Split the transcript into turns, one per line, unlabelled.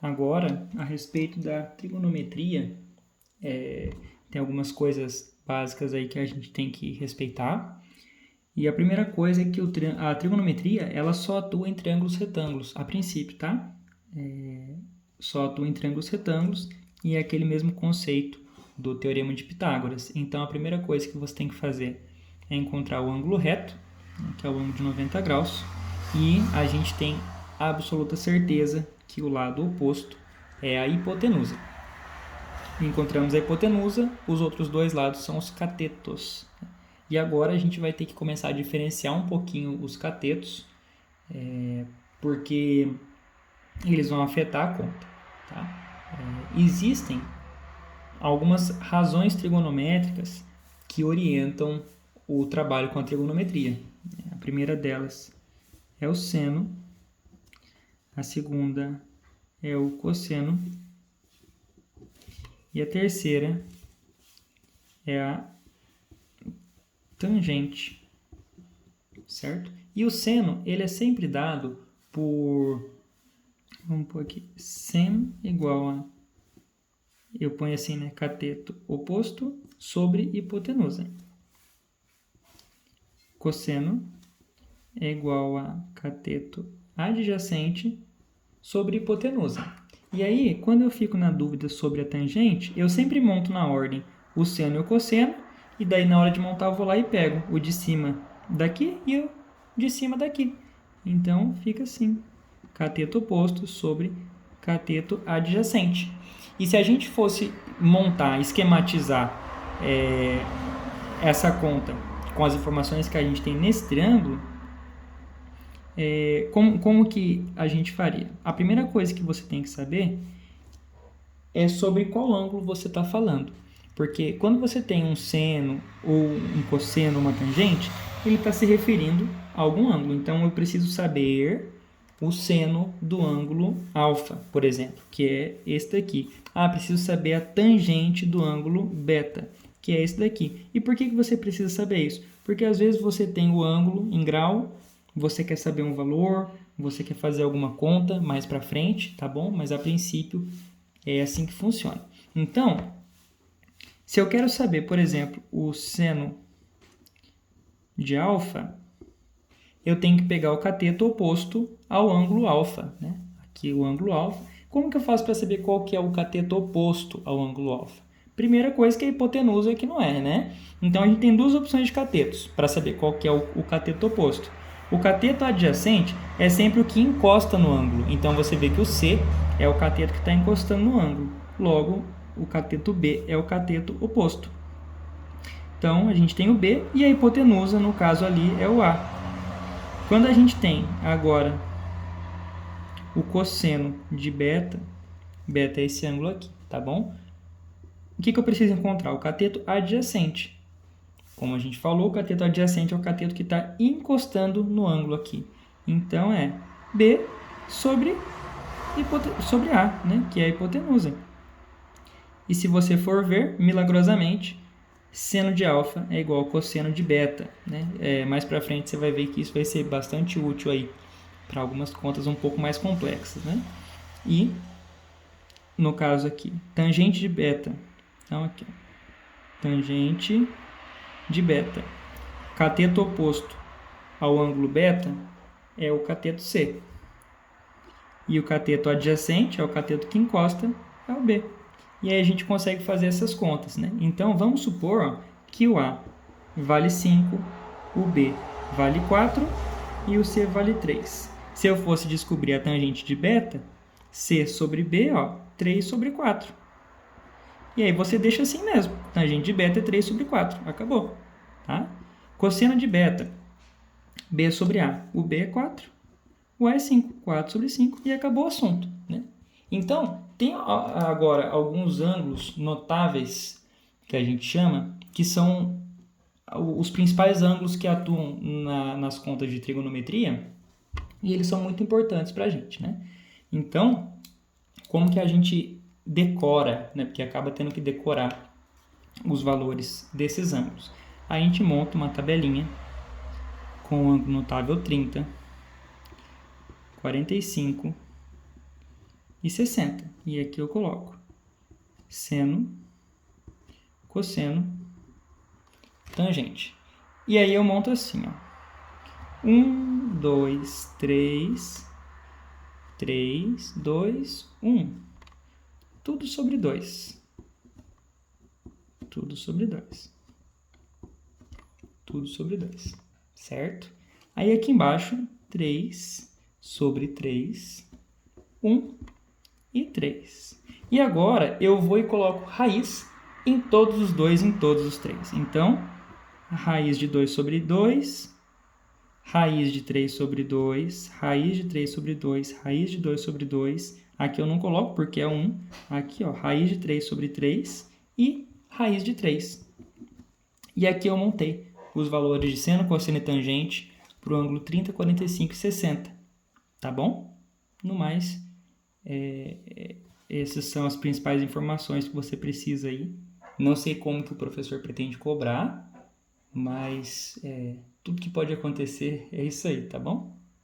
Agora, a respeito da trigonometria, tem algumas coisas básicas aí que a gente tem que respeitar. E a primeira coisa é que a trigonometria, ela só atua em triângulos retângulos, a princípio, tá? Só atua em triângulos retângulos e é aquele mesmo conceito do Teorema de Pitágoras. Então, a primeira coisa que você tem que fazer é encontrar o ângulo reto, que é o ângulo de 90 graus, e a gente tem absoluta certeza que o lado oposto é a hipotenusa. Encontramos a hipotenusa, os outros dois lados são os catetos. E agora a gente vai ter que começar a diferenciar um pouquinho os catetos, porque eles vão afetar a conta. Tá? Existem algumas razões trigonométricas que orientam o trabalho com a trigonometria. A primeira delas é o seno, a segunda é o cosseno e a terceira é a tangente, certo? E o seno, ele é sempre dado por, vamos pôr aqui, sen igual a, eu ponho assim, né, cateto oposto sobre hipotenusa. Cosseno é igual a cateto adjacente sobre hipotenusa. E aí, quando eu fico na dúvida sobre a tangente, eu sempre monto na ordem o seno e o cosseno, e daí na hora de montar eu vou lá e pego o de cima daqui e o de cima daqui. Então, fica assim, cateto oposto sobre cateto adjacente. E se a gente fosse montar, esquematizar essa conta com as informações que a gente tem nesse triângulo, como que a gente faria? A primeira coisa que você tem que saber é sobre qual ângulo você está falando. Porque quando você tem um seno, ou um cosseno, uma tangente, ele está se referindo a algum ângulo. Então, eu preciso saber o seno do ângulo alfa, por exemplo, que é esse daqui. Preciso saber a tangente do ângulo beta, que é esse daqui. E por que você precisa saber isso? Porque às vezes você tem o ângulo em grau, você quer saber um valor, você quer fazer alguma conta mais para frente, tá bom? Mas a princípio é assim que funciona. Então, se eu quero saber, por exemplo, o seno de alfa, eu tenho que pegar o cateto oposto ao ângulo alfa, né? Aqui o ângulo alfa. Como que eu faço para saber qual que é o cateto oposto ao ângulo alfa? Primeira coisa que é a hipotenusa, que não é, né? Então, a gente tem duas opções de catetos para saber qual que é o cateto oposto. O cateto adjacente é sempre o que encosta no ângulo. Então, você vê que o C é o cateto que está encostando no ângulo. Logo, o cateto B é o cateto oposto. Então, a gente tem o B e a hipotenusa, no caso ali, é o A. Quando a gente tem agora o cosseno de beta, beta é esse ângulo aqui, tá bom? O que eu preciso encontrar? O cateto adjacente. Como a gente falou, o cateto adjacente é o cateto que está encostando no ângulo aqui. Então, é B sobre A, né? Que é a hipotenusa. E se você for ver, milagrosamente, seno de alfa é igual ao cosseno de beta, né? Mais para frente você vai ver que isso vai ser bastante útil aí para algumas contas um pouco mais complexas, né? E, no caso aqui, tangente de beta. Então, aqui, tangente de beta. Cateto oposto ao ângulo beta é o cateto C. E o cateto adjacente, é o cateto que encosta, é o B. E aí a gente consegue fazer essas contas, né? Então, vamos supor que o A vale 5, o B vale 4 e o C vale 3. Se eu fosse descobrir a tangente de beta, C sobre B, 3 sobre 4. E aí você deixa assim mesmo. Tangente de beta é 3 sobre 4. Acabou. Tá? Cosseno de beta, B sobre A. O B é 4, o A é 5. 4 sobre 5 e acabou o assunto, né? Então, tem agora alguns ângulos notáveis que a gente chama, que são os principais ângulos que atuam nas contas de trigonometria, e eles são muito importantes para a gente, né? Então, como que a gente decora, né? Porque acaba tendo que decorar os valores desses ângulos. A gente monta uma tabelinha com o ângulo notável 30, 45 e 60. E aqui eu coloco seno, cosseno, tangente. E aí eu monto assim, ó. 1, 2, 3, 3, 2, 1. Tudo sobre 2. Tudo sobre 2. Tudo sobre 2. Certo? Aí aqui embaixo, 3 sobre 3, 1 e 3. E agora eu vou e coloco raiz em todos os 2, em todos os 3. Então, a raiz de 2 sobre 2, raiz de 3 sobre 2, raiz de 3 sobre 2, raiz de 2 sobre 2. Aqui eu não coloco porque é 1. Aqui, ó, raiz de 3 sobre 3 e raiz de 3. E aqui eu montei os valores de seno, cosseno e tangente para o ângulo 30, 45 e 60. Tá bom? No mais, essas são as principais informações que você precisa aí. Não sei como que o professor pretende cobrar, mas tudo que pode acontecer é isso aí, tá bom?